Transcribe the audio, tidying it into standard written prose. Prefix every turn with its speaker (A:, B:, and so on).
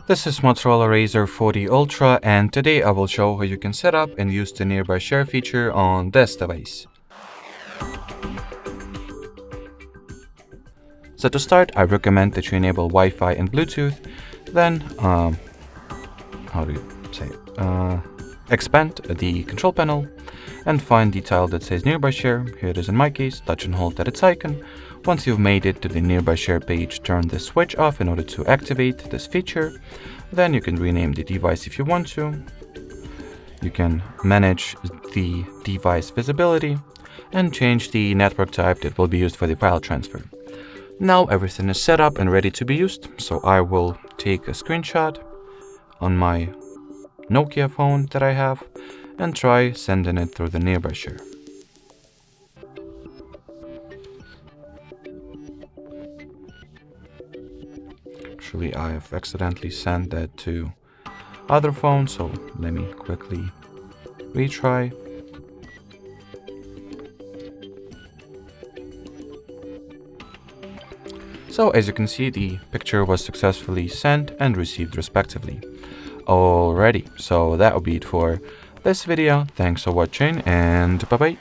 A: This is Motorola Razr 40 Ultra, and today I will show how you can set up and use the nearby share feature on this device. So to start, I recommend that you enable Wi-Fi and Bluetooth, then expand the control panel and find the tile that says nearby share. Here it is in my case. Touch and hold at its icon. Once you've made it to the nearby share page, turn the switch off in order to activate this feature. Then you can rename the device if you want to. You can manage the device visibility and change the network type that will be used for the file transfer. Now everything is set up and ready to be used, so I will take a screenshot on my Nokia phone that I have and try sending it through the nearby share. Actually, I have accidentally sent that to other phone, so let me quickly retry. So as you can see, the picture was successfully sent and received respectively. Alrighty, so that will be it for this video. Thanks for watching and bye bye.